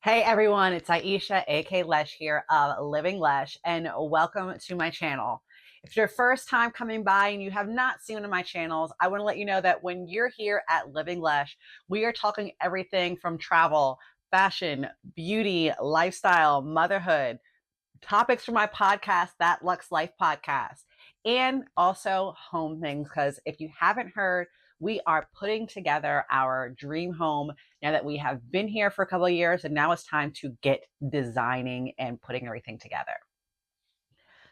Hey everyone, it's Aisha, aka Lesh here of Living Lesh, and welcome to my channel. If it's your first time coming by and you have not seen one of my channels, I want to let you know that when you're here at Living Lesh, we are talking everything from travel, fashion, beauty, lifestyle, motherhood, topics for my podcast, That Lux Life podcast, and also home things. Because if you haven't heard, we are putting together our dream home now that we have been here for a couple of years, and now it's time to get designing and putting everything together.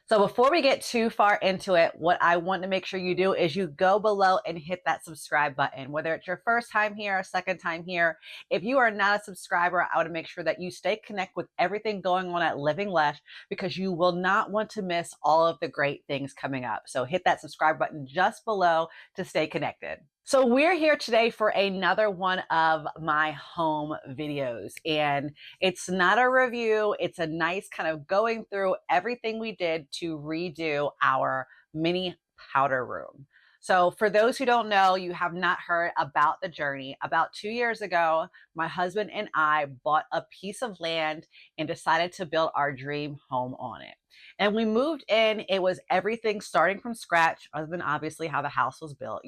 So before we get too far into it, what I want to make sure you do is you go below and hit that subscribe button, whether it's your first time here or second time here. If you are not a subscriber, I want to make sure that you stay connected with everything going on at Living Lesh because you will not want to miss all of the great things coming up. So hit that subscribe button just below to stay connected. So we're here today for another one of my home videos, and it's not a review. It's a nice kind of going through everything we did to redo our mini powder room. So for those who don't know, you have not heard about the journey. About 2 years ago, my husband and I bought a piece of land and decided to build our dream home on it. And we moved in, it was everything starting from scratch, other than obviously how the house was built,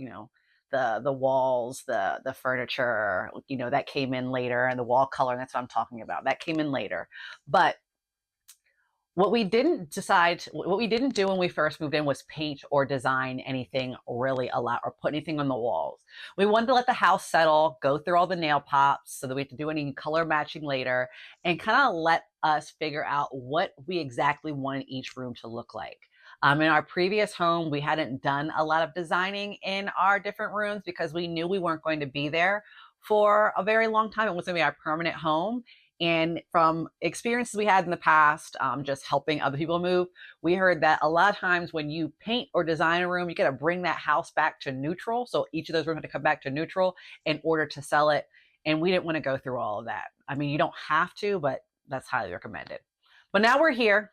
the walls, the furniture, that came in later, and the wall color, and that's what I'm talking about. That came in later. But what we didn't do when we first moved in was paint or design anything really a lot or put anything on the walls. We wanted to let the house settle, go through all the nail pops so that we had to do any color matching later, and kind of let us figure out what we exactly wanted each room to look like. In our previous home, we hadn't done a lot of designing in our different rooms because we knew we weren't going to be there for a very long time. It was going to be our permanent home. And from experiences we had in the past, just helping other people move, we heard that a lot of times when you paint or design a room, you got to bring that house back to neutral. So each of those rooms had to come back to neutral in order to sell it. And we didn't want to go through all of that. I mean, you don't have to, but that's highly recommended. But now we're here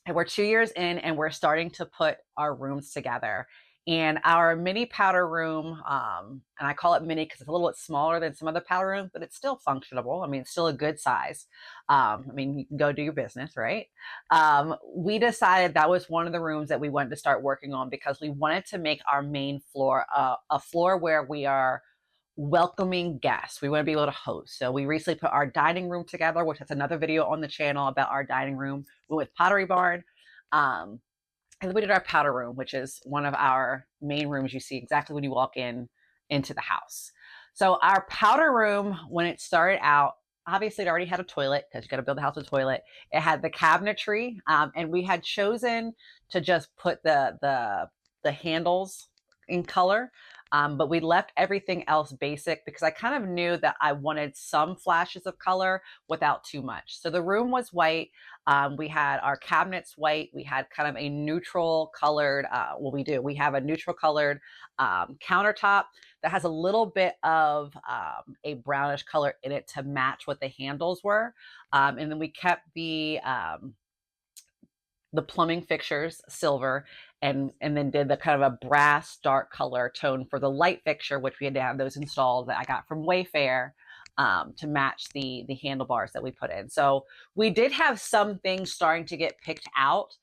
and we're 2 years in and we're starting to put our rooms together. And our mini powder room, and I call it mini because it's a little bit smaller than some other powder rooms, but it's still functionable. I mean, it's still a good size. I mean, you can go do your business, right? We decided that was one of the rooms that we wanted to start working on because we wanted to make our main floor a floor where we are welcoming guests. We want to be able to host. So we recently put our dining room together, which is another video on the channel about our dining room. We went with Pottery Barn. And then we did our powder room, which is one of our main rooms you see exactly when you walk into the house. So our powder room, when it started out, obviously it already had a toilet because you got to build the house with a toilet. It had the cabinetry, and we had chosen to just put the handles in color. But we left everything else basic because I kind of knew that I wanted some flashes of color without too much. So the room was white. We had our cabinets white. We had kind of a neutral colored, we have a neutral colored countertop that has a little bit of a brownish color in it to match what the handles were. And then we kept the plumbing fixtures silver, and then did the kind of a brass dark color tone for the light fixture, which we had to have those installed that I got from Wayfair to match the handlebars that we put in. So we did have some things starting to get picked out.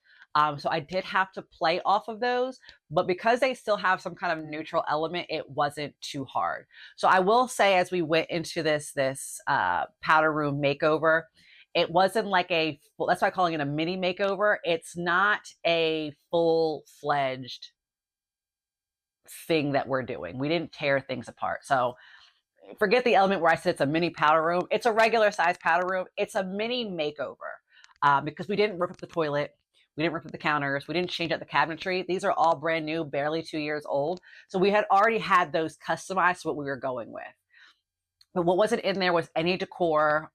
So I did have to play off of those, but because they still have some kind of neutral element, it wasn't too hard. So I will say, as we went into this powder room makeover, it wasn't like that's why I'm calling it a mini makeover. It's not a full-fledged thing that we're doing. We didn't tear things apart. So forget the element where I said it's a mini powder room. It's a regular size powder room. It's a mini makeover because we didn't rip up the toilet. We didn't rip up the counters. We didn't change out the cabinetry. These are all brand new, barely 2 years old. So we had already had those customized to what we were going with. But what wasn't in there was any decor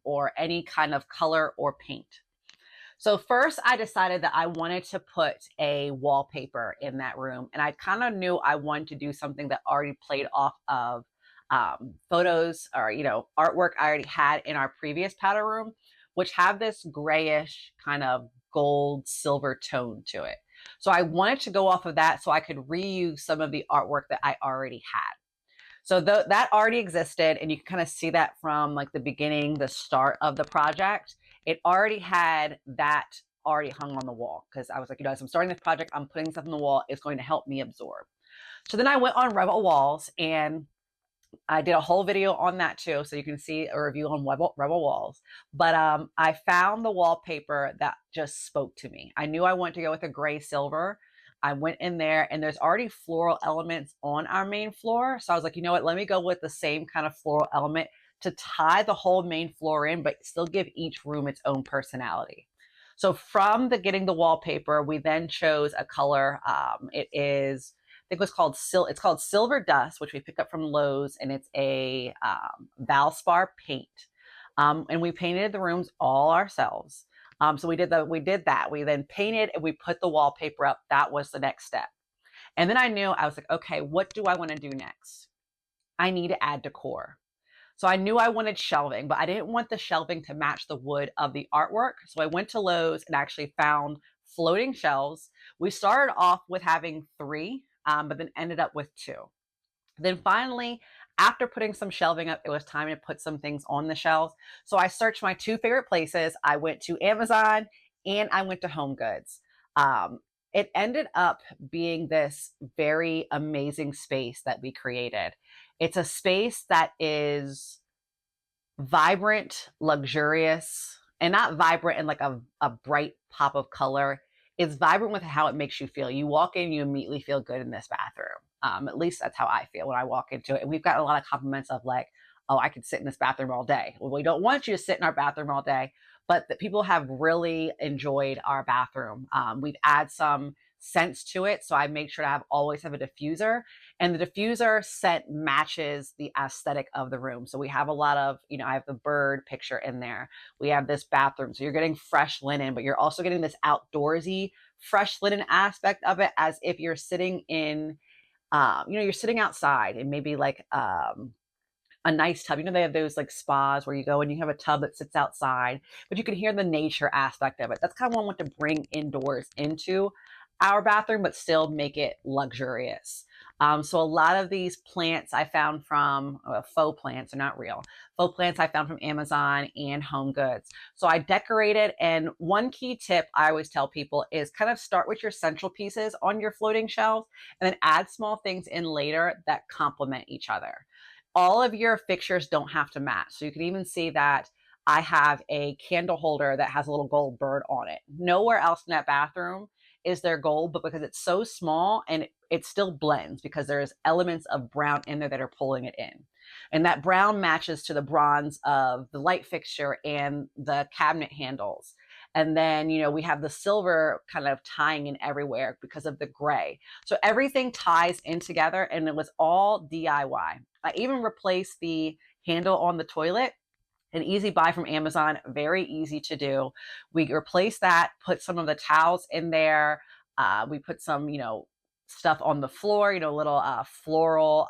or any kind of color or paint. So first I decided that I wanted to put a wallpaper in that room. And I kind of knew I wanted to do something that already played off of photos or, artwork I already had in our previous powder room, which have this grayish kind of gold silver tone to it. So I wanted to go off of that so I could reuse some of the artwork that I already had. So that already existed, and you can kind of see that from like the beginning, the start of the project. It already had that already hung on the wall because I was like, as I'm starting this project, I'm putting stuff on the wall. It's going to help me absorb. So then I went on Rebel Walls and I did a whole video on that too, so you can see a review on Rebel Walls. But I found the wallpaper that just spoke to me. I knew I wanted to go with a gray silver. I went in there and there's already floral elements on our main floor. So I was like, you know what, let me go with the same kind of floral element to tie the whole main floor in, but still give each room its own personality. So from getting the wallpaper, we then chose a color. It is, I think it's called Silver Dust, which we picked up from Lowe's, and it's a Valspar paint. And we painted the rooms all ourselves. So we did that. We then painted and we put the wallpaper up. That was the next step. And then I was like, okay, what do I want to do next? I need to add decor. So I knew I wanted shelving, but I didn't want the shelving to match the wood of the artwork. So I went to Lowe's and actually found floating shelves. We started off with having 3, but then ended up with 2. Then finally, after putting some shelving up, it was time to put some things on the shelves. So I searched my 2 favorite places. I went to Amazon and I went to Home Goods. It ended up being this very amazing space that we created. It's a space that is vibrant, luxurious, and not vibrant in like a bright pop of color. It's vibrant with how it makes you feel. You walk in, you immediately feel good in this bathroom. At least that's how I feel when I walk into it. And we've got a lot of compliments of like, oh, I could sit in this bathroom all day. Well, we don't want you to sit in our bathroom all day, but the people have really enjoyed our bathroom. We've added some scents to it. So I make sure to always have a diffuser, and the diffuser scent matches the aesthetic of the room. So we have a lot of, I have the bird picture in there. We have this bathroom. So you're getting fresh linen, but you're also getting this outdoorsy fresh linen aspect of it, as if you're sitting in, you're sitting outside and maybe like, a nice tub. They have those like spas where you go and you have a tub that sits outside, but you can hear the nature aspect of it. That's kind of what I want to bring indoors into our bathroom, but still make it luxurious. So a lot of these plants I found from faux plants, they're not real. Faux plants I found from Amazon and Home Goods. So I decorated, and one key tip I always tell people is kind of start with your central pieces on your floating shelves and then add small things in later that complement each other. All of your fixtures don't have to match. So you can even see that I have a candle holder that has a little gold bird on it. Nowhere else in that bathroom is there gold, but because it's so small and it still blends because there's elements of brown in there that are pulling it in. And that brown matches to the bronze of the light fixture and the cabinet handles. And then, we have the silver kind of tying in everywhere because of the gray. So everything ties in together, and it was all DIY. I even replaced the handle on the toilet. An easy buy from Amazon, very easy to do. We replaced that, put some of the towels in there. We put some, stuff on the floor, little floral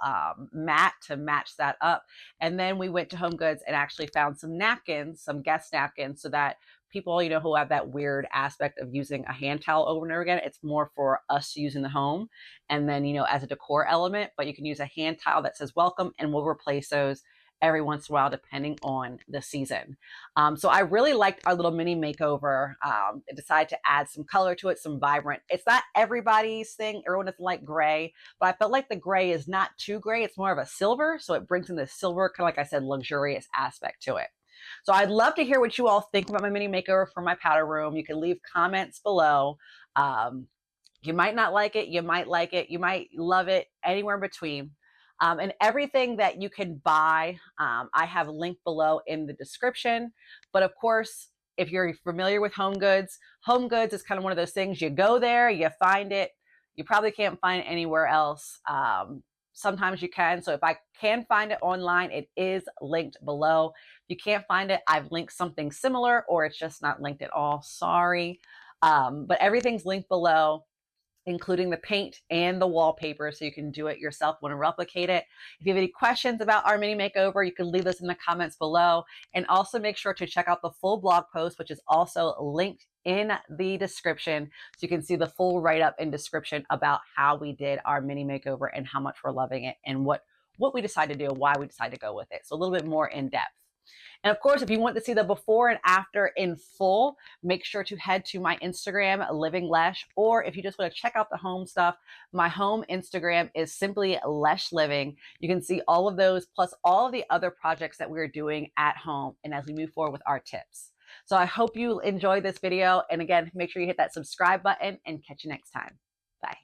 mat to match that up. And then we went to Home Goods and actually found some napkins, some guest napkins, so that people, who have that weird aspect of using a hand towel over and over again, it's more for us to use in the home. And then, as a decor element, but you can use a hand towel that says welcome, and we'll replace those every once in a while, depending on the season. So I really liked our little mini makeover. I decided to add some color to it, some vibrant. It's not everybody's thing. Everyone doesn't like gray, but I felt like the gray is not too gray. It's more of a silver. So it brings in the silver, kind of like I said, luxurious aspect to it. So I'd love to hear what you all think about my mini makeover for my powder room. You can leave comments below. You might not like it. You might like it. You might love it, anywhere in between. And everything that you can buy, I have linked below in the description. But of course, if you're familiar with Home Goods is kind of one of those things. You go there, you find it. You probably can't find it anywhere else. Sometimes you can. So if I can find it online, it is linked below. If you can't find it, I've linked something similar, or it's just not linked at all. Sorry. But everything's linked below, including the paint and the wallpaper, so you can do it yourself, want to replicate it. If you have any questions about our mini makeover, you can leave those in the comments below. And also make sure to check out the full blog post, which is also linked in the description, so you can see the full write-up and description about how we did our mini makeover and how much we're loving it and what what we decide to do, why we decide to go with it. So a little bit more in depth. And of course, if you want to see the before and after in full, make sure to head to my Instagram, Living Lesh, or if you just want to check out the home stuff, my home Instagram is simply Lesh Living. You can see all of those, plus all of the other projects that we're doing at home and as we move forward with our tips. So I hope you enjoyed this video. And again, make sure you hit that subscribe button and catch you next time. Bye.